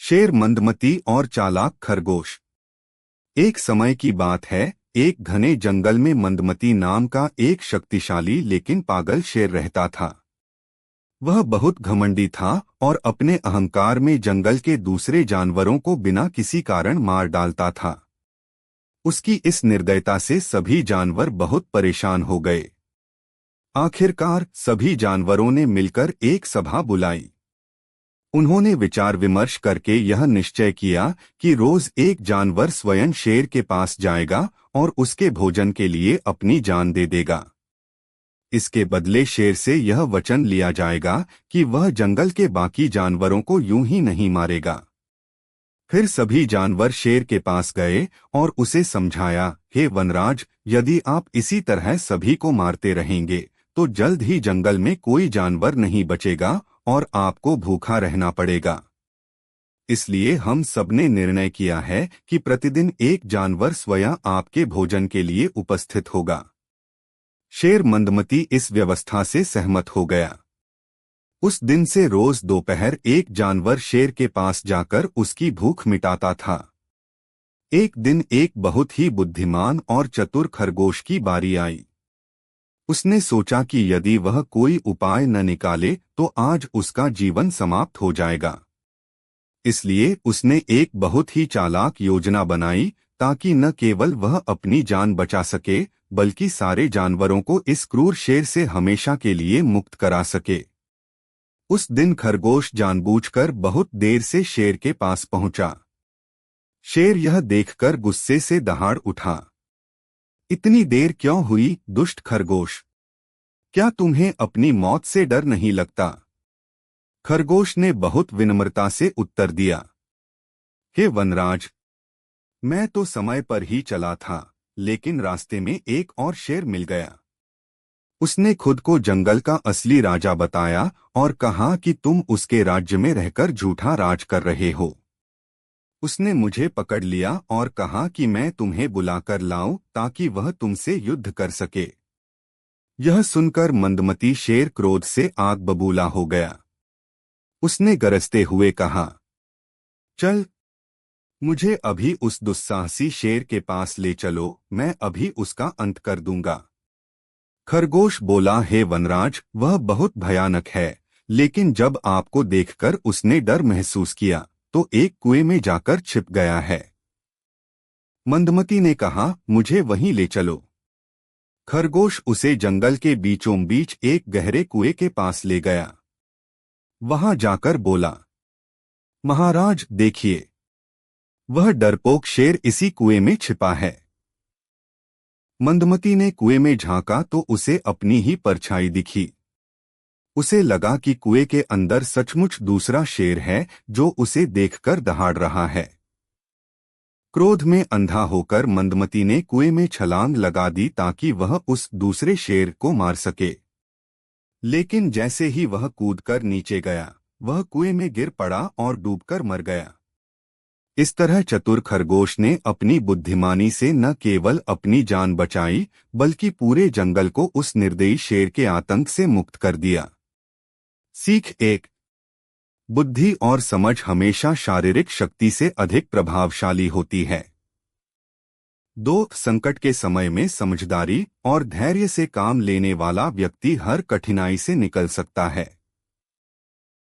शेर, मंदमती और चालाक खरगोश। एक समय की बात है, एक घने जंगल में मंदमती नाम का एक शक्तिशाली लेकिन पागल शेर रहता था। वह बहुत घमंडी था और अपने अहंकार में जंगल के दूसरे जानवरों को बिना किसी कारण मार डालता था। उसकी इस निर्दयता से सभी जानवर बहुत परेशान हो गए। आखिरकार सभी जानवरों ने मिलकर एक सभा बुलाई। उन्होंने विचार विमर्श करके यह निश्चय किया कि रोज एक जानवर स्वयं शेर के पास जाएगा और उसके भोजन के लिए अपनी जान दे देगा। इसके बदले शेर से यह वचन लिया जाएगा कि वह जंगल के बाकी जानवरों को यूं ही नहीं मारेगा। फिर सभी जानवर शेर के पास गए और उसे समझाया, हे वनराज, यदि आप इसी तरह सभी को मारते रहेंगे तो जल्द ही जंगल में कोई जानवर नहीं बचेगा और आपको भूखा रहना पड़ेगा। इसलिए हम सबने निर्णय किया है कि प्रतिदिन एक जानवर स्वयं आपके भोजन के लिए उपस्थित होगा। शेर मंदमती इस व्यवस्था से सहमत हो गया। उस दिन से रोज दोपहर एक जानवर शेर के पास जाकर उसकी भूख मिटाता था। एक दिन एक बहुत ही बुद्धिमान और चतुर खरगोश की बारी आई। उसने सोचा कि यदि वह कोई उपाय न निकाले तो आज उसका जीवन समाप्त हो जाएगा। इसलिए उसने एक बहुत ही चालाक योजना बनाई ताकि न केवल वह अपनी जान बचा सके बल्कि सारे जानवरों को इस क्रूर शेर से हमेशा के लिए मुक्त करा सके। उस दिन खरगोश जानबूझकर बहुत देर से शेर के पास पहुंचा। शेर यह देखकर गुस्से से दहाड़ उठा। इतनी देर क्यों हुई, दुष्ट खरगोश? क्या तुम्हें अपनी मौत से डर नहीं लगता? खरगोश ने बहुत विनम्रता से उत्तर दिया, हे वनराज, मैं तो समय पर ही चला था, लेकिन रास्ते में एक और शेर मिल गया। उसने खुद को जंगल का असली राजा बताया और कहा कि तुम उसके राज्य में रहकर झूठा राज कर रहे हो। उसने मुझे पकड़ लिया और कहा कि मैं तुम्हें बुलाकर लाऊं ताकि वह तुमसे युद्ध कर सके। यह सुनकर मंदमती शेर क्रोध से आग बबूला हो गया। उसने गरजते हुए कहा, चल, मुझे अभी उस दुस्साहसी शेर के पास ले चलो, मैं अभी उसका अंत कर दूंगा। खरगोश बोला, हे वनराज, वह बहुत भयानक है, लेकिन जब आपको देखकर उसने डर महसूस किया तो एक कुएं में जाकर छिप गया है। मंदमती ने कहा, मुझे वहीं ले चलो। खरगोश उसे जंगल के बीचों बीच एक गहरे कुएं के पास ले गया। वहां जाकर बोला, महाराज देखिए, वह डरपोक शेर इसी कुएं में छिपा है। मंदमती ने कुएं में झांका तो उसे अपनी ही परछाई दिखी। उसे लगा कि कुएं के अंदर सचमुच दूसरा शेर है जो उसे देखकर दहाड़ रहा है। क्रोध में अंधा होकर मंदमती ने कुएं में छलांग लगा दी ताकि वह उस दूसरे शेर को मार सके। लेकिन जैसे ही वह कूदकर नीचे गया, वह कुएं में गिर पड़ा और डूबकर मर गया। इस तरह चतुर खरगोश ने अपनी बुद्धिमानी से न केवल अपनी जान बचाई बल्कि पूरे जंगल को उस निर्दयी शेर के आतंक से मुक्त कर दिया। सीख 1। बुद्धि और समझ हमेशा शारीरिक शक्ति से अधिक प्रभावशाली होती है। 2। संकट के समय में समझदारी और धैर्य से काम लेने वाला व्यक्ति हर कठिनाई से निकल सकता है।